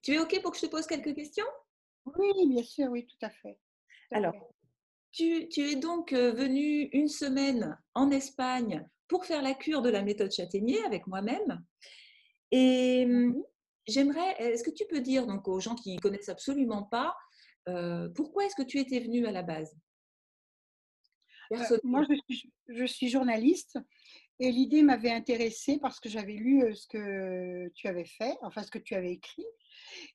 Tu es OK pour que je te pose quelques questions? Oui, bien sûr, oui, tout à fait, tout à Alors, fait. tu es donc venue une semaine en Espagne pour faire la cure de la méthode Châtaignier avec moi-même. Et Oui. est-ce que tu peux dire donc aux gens qui connaissent absolument pas, pourquoi est-ce que tu étais venue à la base? Moi, Personnellement. je suis journaliste et l'idée m'avait intéressée parce que j'avais lu, ce que tu avais fait, enfin ce que tu avais écrit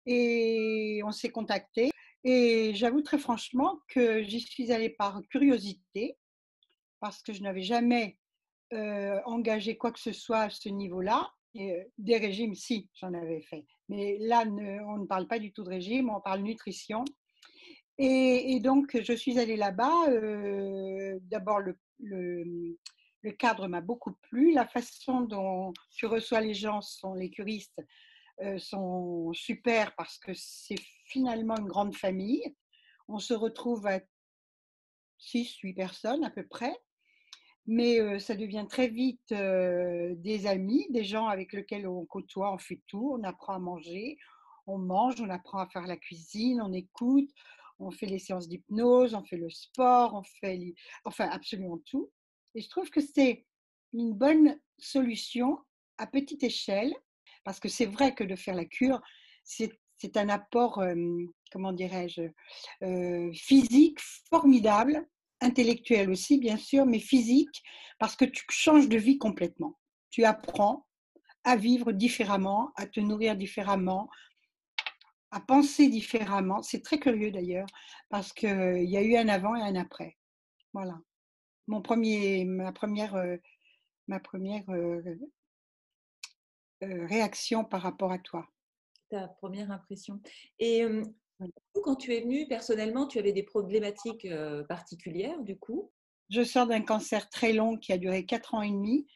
et on s'est contacté. Et j'avoue très franchement que j'y suis allée par curiosité parce que je n'avais jamais, engagé quoi que ce soit à ce niveau-là et des régimes, si, j'en avais fait. Mais là, on ne parle pas du tout de régime, on parle nutrition. Et donc je suis allée là-bas, d'abord le cadre m'a beaucoup plu, la façon dont tu reçois les gens les curistes, sont super parce que c'est finalement une grande famille. On se retrouve à 6, 8 personnes à peu près, mais ça devient très vite, des amis, des gens avec lesquels on côtoie, on fait tout, on apprend à manger, on mange, on apprend à faire la cuisine, on écoute, on fait les séances d'hypnose, on fait le sport, on fait enfin absolument tout. Et je trouve que c'est une bonne solution à petite échelle, parce que c'est vrai que de faire la cure, c'est un apport, comment dirais-je? Physique formidable, intellectuel aussi bien sûr, mais physique, parce que tu changes de vie complètement. Tu apprends à vivre différemment, à te nourrir différemment, à penser différemment. C'est très curieux d'ailleurs, parce qu'il y a eu un avant et un après. Voilà. Mon premier ma première, réaction par rapport à toi. Ta première impression. Et Oui. quand tu es venue, personnellement, tu avais des problématiques, particulières du coup? Je sors d'un cancer très long qui a duré 4 ans et demi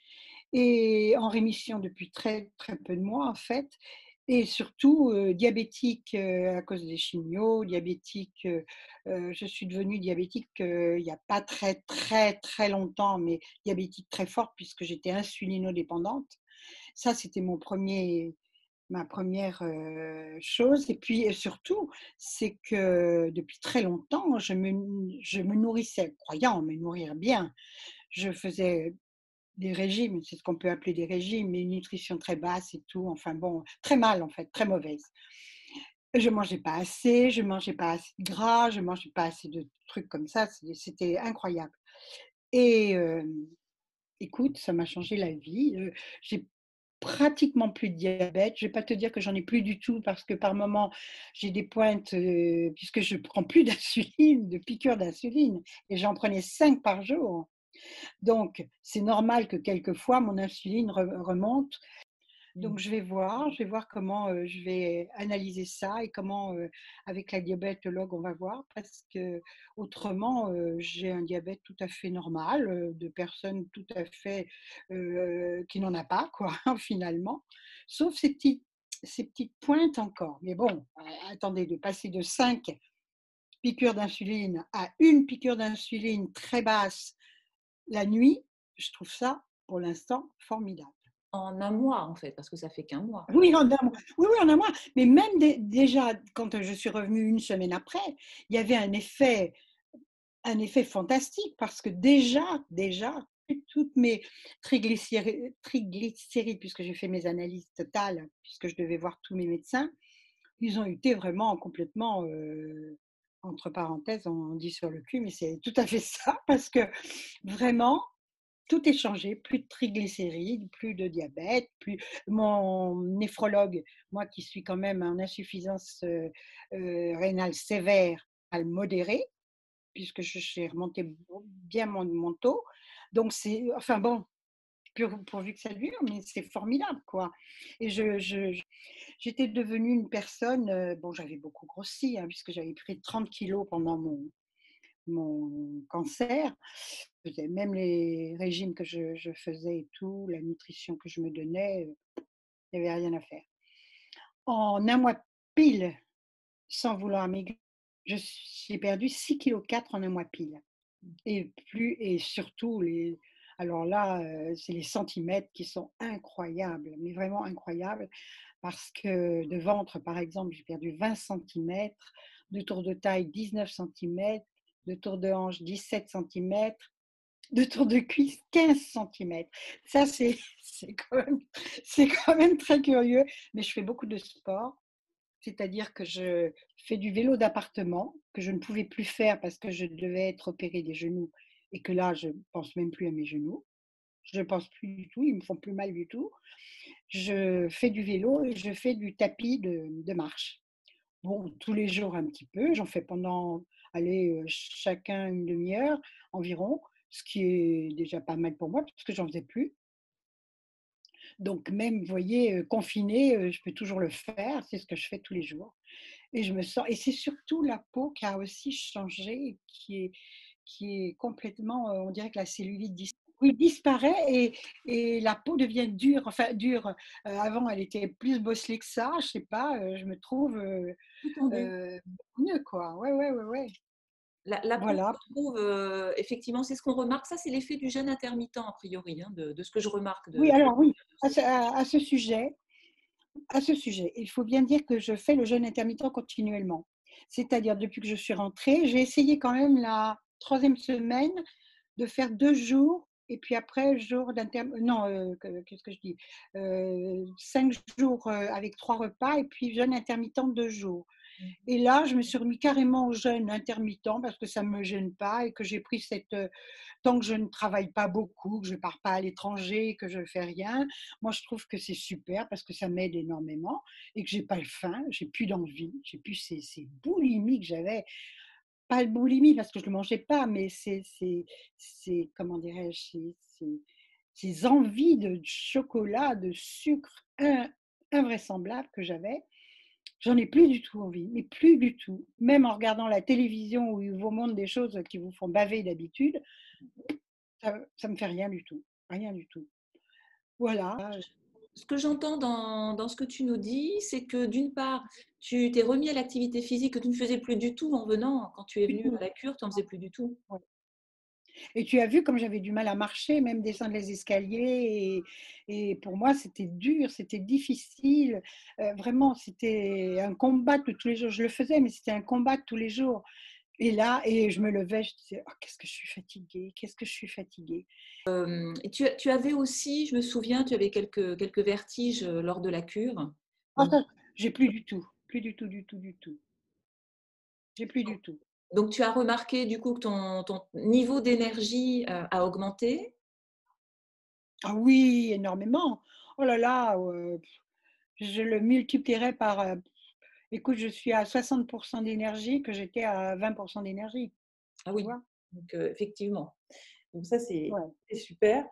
et en rémission depuis très, très peu de mois en fait. Et surtout, diabétique, à cause des chimios, diabétique, je suis devenue diabétique, il y a pas très, très, très longtemps, mais diabétique très forte puisque j'étais insulinodépendante. Ça, c'était ma première chose. Et puis, surtout, c'est que depuis très longtemps, je me nourrissais, croyant me nourrir bien. Je faisais des régimes, c'est ce qu'on peut appeler des régimes, mais une nutrition très basse et tout, enfin bon, très mal en fait, très mauvaise. Je mangeais pas assez, je mangeais pas assez de gras, je mangeais pas assez de trucs comme ça, c'était incroyable. Et écoute, ça m'a changé la vie, j'ai pratiquement plus de diabète. Je vais pas te dire que j'en ai plus du tout parce que par moments, j'ai des pointes, puisque je prends plus d'insuline, de piqûres d'insuline et j'en prenais 5 par jour. Donc c'est normal que quelquefois mon insuline remonte. Mmh. Donc je vais voir comment, je vais analyser ça et comment, avec la diabétologue, on va voir parce qu'autrement, j'ai un diabète tout à fait normal, de personnes tout à fait, qui n'en a pas quoi, finalement. Sauf ces petites pointes encore. Mais bon, attendez, de passer de 5 piqûres d'insuline à une piqûre d'insuline très basse la nuit, je trouve ça, pour l'instant, formidable. En un mois, en fait, parce que ça fait qu'un mois. Oui, en un mois. Oui, oui, en un mois. Mais même déjà, quand je suis revenue une semaine après, il y avait un effet fantastique parce que déjà, toutes mes triglycérides, puisque j'ai fait mes analyses totales, puisque je devais voir tous mes médecins, ils ont été vraiment complètement, entre parenthèses, on dit sur le cul, mais c'est tout à fait ça, parce que vraiment, tout est changé, plus de triglycérides, plus de diabète, plus mon néphrologue, moi qui suis quand même en insuffisance, rénale sévère, à modérée, puisque j'ai remonté bien mon taux. Donc c'est enfin bon, pourvu que ça dure, mais c'est formidable, quoi. Et j'étais devenue une personne, bon, j'avais beaucoup grossi, hein, puisque j'avais pris 30 kilos pendant mon cancer. Je faisais même les régimes que je faisais et tout, la nutrition que je me donnais, il n'y avait rien à faire. En un mois pile, sans vouloir maigrir, j'ai perdu 6,4 kg en un mois pile et surtout Alors là, c'est les centimètres qui sont incroyables, mais vraiment incroyables, parce que de ventre, par exemple, j'ai perdu 20 centimètres, de tour de taille 19 centimètres, de tour de hanche 17 centimètres, de tour de cuisse 15 centimètres. Ça, c'est quand même, c'est quand même très curieux, mais je fais beaucoup de sport. C'est-à-dire que je fais du vélo d'appartement, que je ne pouvais plus faire parce que je devais être opérée des genoux et que là, je ne pense même plus à mes genoux. Je ne pense plus du tout, ils me font plus mal du tout. Je fais du vélo et je fais du tapis de marche. Bon, tous les jours un petit peu, j'en fais pendant, allez, chacun une demi-heure environ, ce qui est déjà pas mal pour moi parce que j'en faisais plus. Donc même, vous voyez, confinée, je peux toujours le faire, c'est ce que je fais tous les jours et je me sens et c'est surtout la peau qui a aussi changé, qui est complètement, on dirait que la cellulite oui, disparaît et la peau devient dure, enfin dure, avant elle était plus bosselée que ça, je sais pas, je me trouve, Plus tendu. mieux quoi. Ouais, ouais, ouais, ouais. La peau Voilà. se retrouve, effectivement, c'est ce qu'on remarque. Ça, c'est l'effet du jeûne intermittent, a priori, hein, de ce que je remarque Oui, de alors oui, tout ça. à ce sujet, il faut bien dire que je fais le jeûne intermittent continuellement. C'est-à-dire depuis que je suis rentrée, j'ai essayé quand même la troisième semaine de faire 2 jours et puis après jour non, qu'est-ce que je dis? 5 jours, avec 3 repas et puis jeûne intermittent 2 jours. Mmh. Et là, je me suis remis carrément au jeûne intermittent parce que ça ne me gêne pas et que j'ai pris cette, tant que je ne travaille pas beaucoup, que je ne pars pas à l'étranger, que je ne fais rien, moi je trouve que c'est super parce que ça m'aide énormément et que j'ai pas faim, j'ai plus d'envie, j'ai plus ces boulimies que j'avais. Pas le boulimie parce que je ne le mangeais pas, mais comment dirais-je, ces envies de chocolat, de sucre invraisemblables que j'avais. J'en ai plus du tout envie, mais plus du tout. Même en regardant la télévision où ils vous montrent des choses qui vous font baver d'habitude, ça me fait rien du tout, rien du tout. Voilà. Ce que j'entends dans ce que tu nous dis, c'est que d'une part, tu t'es remis à l'activité physique que tu ne faisais plus du tout en venant. Quand tu es Du venu à tout. la cure, tu n'en faisais plus du tout. Ouais. Et tu as vu comme j'avais du mal à marcher, même descendre les escaliers et pour moi c'était dur, c'était difficile, vraiment c'était un combat de tous les jours. Je le faisais, mais c'était un combat de tous les jours et là et je me levais, je disais: «Oh qu'est-ce que je suis fatiguée, qu'est-ce que je suis fatiguée». Et tu avais aussi, je me souviens, tu avais quelques vertiges lors de la cure. Ah Donc, ça, j'ai plus du tout, plus du tout, du tout, du tout. J'ai plus du tout. donc tu as remarqué du coup que ton niveau d'énergie a augmenté. Ah oui, énormément. Oh là là, je le multiplierais par, écoute, je suis à 60 d'énergie que j'étais à 20 d'énergie, Ah tu oui, vois? donc effectivement. Donc ça, Ouais. c'est super.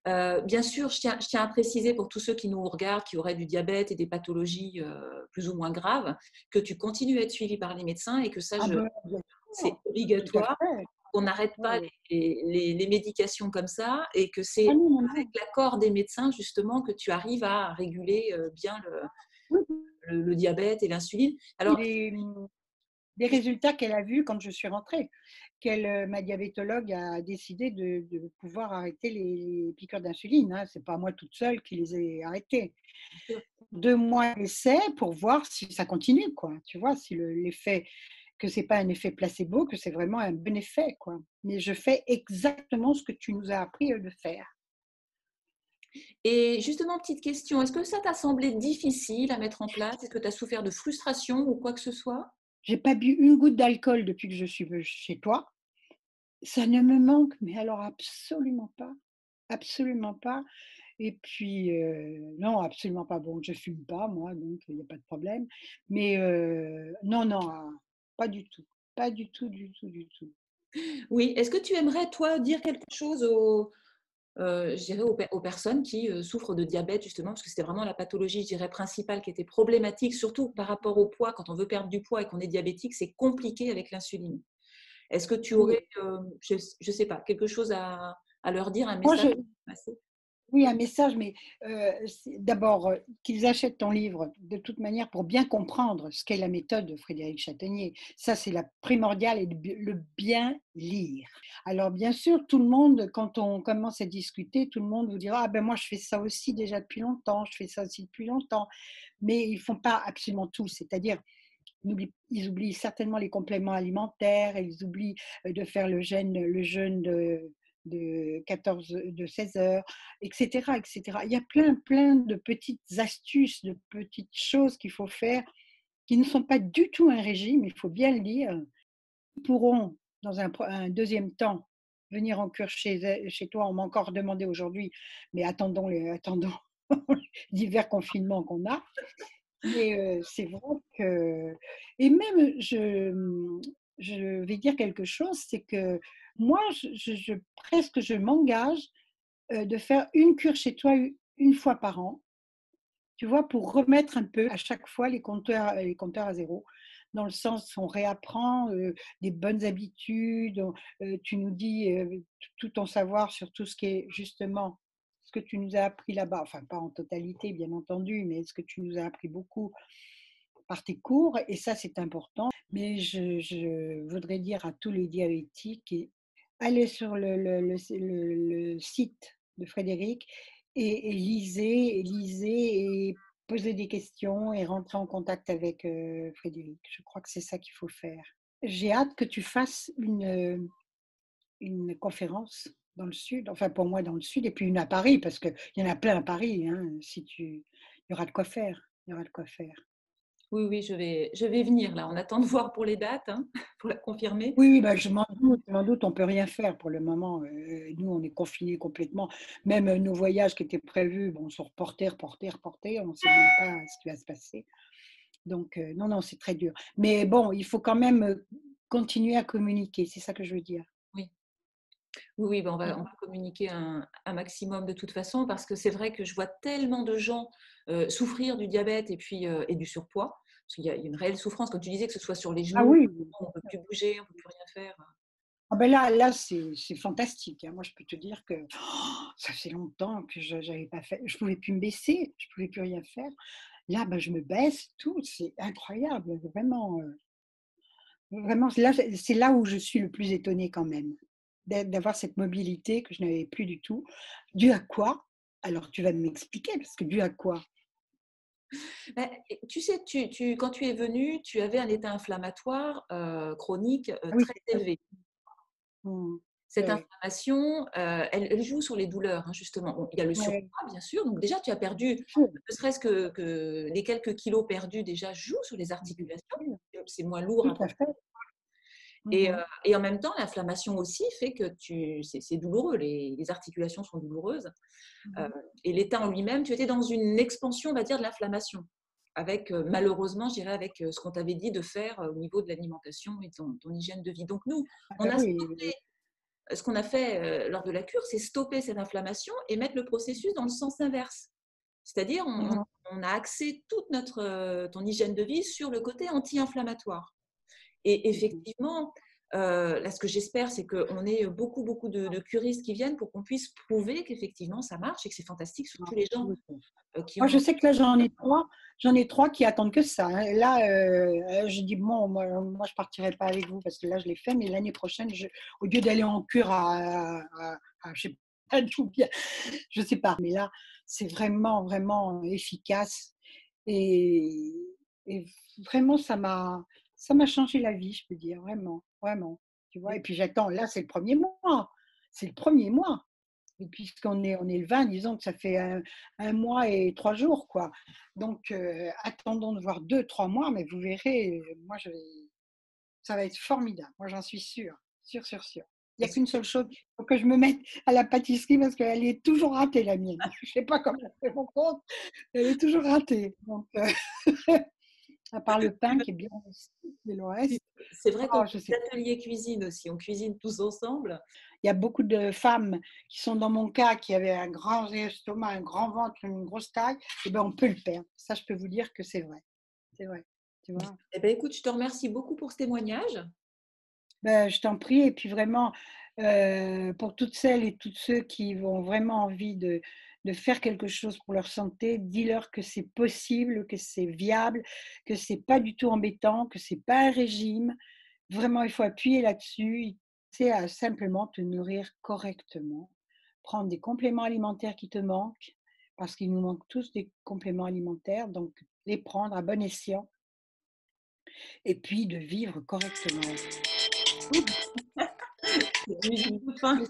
Bien sûr, je tiens à préciser pour tous ceux qui nous regardent, qui auraient du diabète et des pathologies plus ou moins graves, que tu continues à être suivi par les médecins et que ça, Ah ben, bien c'est sûr, tout à obligatoire. fait. On n'arrête Ouais, pas ouais. les médications comme ça et que Ah c'est non, non, avec non. l'accord des médecins justement que tu arrives à réguler bien Oui, le diabète et l'insuline. oui, Alors, des résultats qu'elle a vus quand je suis rentrée, ma diabétologue a décidé de pouvoir arrêter les piqûres d'insuline, hein. C'est pas moi toute seule qui les ai arrêtées. 2 mois d'essai pour voir si ça continue, quoi. Tu vois? Si l'effet que c'est pas un effet placebo, que c'est vraiment un bon effet, quoi. Mais je fais exactement ce que tu nous as appris, de faire. et justement, petite question, est-ce que ça t'a semblé difficile à mettre en place? Est-ce que tu as souffert de frustration ou quoi que ce soit? J'ai pas bu une goutte d'alcool depuis que je suis chez toi. Ça ne me manque, mais alors absolument pas et puis, non, absolument pas. Bon, je fume pas moi, donc il y a pas de problème. Mais, non, non, pas du tout. Pas du tout, du tout, du tout. Oui, est-ce que tu aimerais, toi, dire quelque chose je dirais aux personnes qui souffrent de diabète, justement, parce que c'était vraiment la pathologie, je dirais, principale qui était problématique, surtout par rapport au poids. Quand on veut perdre du poids et qu'on est diabétique, c'est compliqué avec l'insuline. Est-ce que tu aurais, Oui. je ne sais pas, quelque chose à leur dire, un Moi, message je à passer? Oui, un message, mais d'abord, qu'ils achètent ton livre de toute manière pour bien comprendre ce qu'est la méthode de Frédéric Chataignier. Ça, c'est la primordiale et le bien lire. Alors bien sûr, tout le monde, quand on commence à discuter, tout le monde vous dira: «Ah ben moi je fais ça aussi déjà depuis longtemps, je fais ça aussi depuis longtemps». Mais ils font pas absolument tout, c'est-à-dire ils oublient certainement les compléments alimentaires, ils oublient de faire le jeûne de 14, de 16 heures, etc., etc. Il y a plein de petites astuces, de petites choses qu'il faut faire qui ne sont pas du tout un régime, il faut bien le dire. Ils pourront, dans un deuxième temps, venir en cure chez toi. On m'a encore demandé aujourd'hui, mais attendons divers confinements qu'on a. Mais c'est vrai que et même je vais dire quelque chose, c'est que moi, presque je m'engage, de faire une cure chez toi une fois par an, tu vois? Pour remettre un peu à chaque fois les compteurs à zéro. Dans le sens, on réapprend, des bonnes habitudes, tu nous dis, tout ton savoir sur tout ce qui est justement ce que tu nous as appris là-bas, enfin pas en totalité bien entendu, mais ce que tu nous as appris beaucoup par tes cours et ça, c'est important. Mais je voudrais dire à tous les diabétiques allez sur le site de Frédéric et lisez et posez des questions et rentrez en contact avec, Frédéric. Je crois que c'est ça qu'il faut faire. J'ai hâte que tu fasses une conférence dans le sud, enfin pour moi dans le sud et puis une à Paris parce qu'il y en a plein à Paris, hein, il y aura de quoi faire, il y aura de quoi faire. Oui, oui, je vais venir là. On attend de voir pour les dates, hein, pour la confirmer. Oui, oui, bah, je m'en doute, on peut rien faire pour le moment. Nous, on est confinés complètement. Même nos voyages qui étaient prévus, bon, sont reportés. On ne sait même pas ce qui va se passer. Donc, non, non, c'est très dur. Mais bon, il faut quand même continuer à communiquer. C'est ça que je veux dire. Oui. Oui, oui, ben on Mm. va communiquer un maximum de toute façon parce que c'est vrai que je vois tellement de gens souffrir du diabète et puis et du surpoids. Parce qu'il y a une réelle souffrance, comme tu disais, que ce soit sur les Ah genoux, oui, on ne peut plus bouger, on ne peut plus rien faire. ah ben là, c'est fantastique, hein. Moi, je peux te dire que ça fait longtemps que je n'avais pas fait. Je pouvais plus me baisser, je pouvais plus rien faire. Là, ben, je me baisse, tout, c'est incroyable, vraiment. Vraiment, là, c'est là où je suis le plus étonnée quand même, d'avoir cette mobilité que je n'avais plus du tout. Dû à quoi? Alors tu vas m'expliquer parce que dû à quoi? Ben, tu sais, quand tu es venu, tu avais un état inflammatoire chronique Ah oui, très c'est ça. élevé. Mmh. Cette Ouais, ouais. inflammation, elle joue sur les douleurs, hein, justement. Bon, il y a le Ouais, surpoids, bien sûr. Donc déjà, tu as perdu, sûr, ne serait-ce que les quelques kilos perdus déjà jouent sur les bien articulations. sûr, C'est moins lourd tout à à porter. fait. Mmh mh. Et en même temps, l'inflammation aussi fait que c'est douloureux. Les articulations sont douloureuses. Euh, Mmh. et l'état en lui-même, tu étais dans une expansion, on va dire, de l'inflammation. Avec, malheureusement, je dirais, avec ce qu'on t'avait dit de faire au niveau de l'alimentation et de ton hygiène de vie. Donc nous, Ah on bah a oui, oui. ce qu'on a fait lors de la cure, c'est stopper cette inflammation et mettre le processus dans le sens inverse. C'est-à-dire, Mmh mh. on a axé toute ton hygiène de vie sur le côté anti-inflammatoire. Et Mmh. effectivement, là, ce que j'espère, c'est qu'on ait beaucoup de curistes qui viennent pour qu'on puisse prouver qu'effectivement, ça marche et que c'est fantastique, Ah, surtout les gens oui. qui Moi, je ont… sais que là, j'en ai 3 qui attendent que ça, hein. Là, je dis: «Bon, moi, je partirai pas avec vous parce que là, je l'ai fait, mais l'année prochaine, au lieu d'aller en cure je sais pas d'où bien, je sais pas, mais là, c'est vraiment efficace et et vraiment, ça m'a changé la vie, je peux dire, vraiment, vraiment, tu vois? Et puis j'attends, là, c'est le premier mois. Et puisqu'on est le 20, disons que ça fait un mois et 3 jours, quoi. Donc, attendons de voir 2, 3 mois, mais vous verrez, moi, ça va être formidable. Moi, j'en suis sûre, sûre, sûre, sûre. Il n'y a qu'une seule chose, il faut que je me mette à la pâtisserie parce qu'elle est toujours ratée, la mienne. Je ne sais pas comment elle fait mon compte, elle est toujours ratée. Donc, à part le pain qui est bien réussi, mais le reste, C'est vrai qu'on oh, fait je sais des pas. ateliers cuisine aussi, on cuisine tous ensemble. Il y a beaucoup de femmes qui sont dans mon cas, qui avaient un grand estomac, un grand ventre, une grosse taille, et ben on peut le perdre. Ça, je peux vous dire que c'est vrai. C'est vrai. Tu vois? Eh ben, écoute, je te remercie beaucoup pour ce témoignage. Ben, je t'en prie et puis vraiment, pour toutes celles et tous ceux qui ont vraiment envie de faire quelque chose pour leur santé, dis-leur que c'est possible, que c'est viable, que c'est pas du tout embêtant, que c'est pas un régime. Vraiment, il faut appuyer là-dessus. C'est à simplement te nourrir correctement, prendre des compléments alimentaires qui te manquent, parce qu'il nous manque tous des compléments alimentaires, donc les prendre à bon escient et puis de vivre correctement. C'est la musique de fin.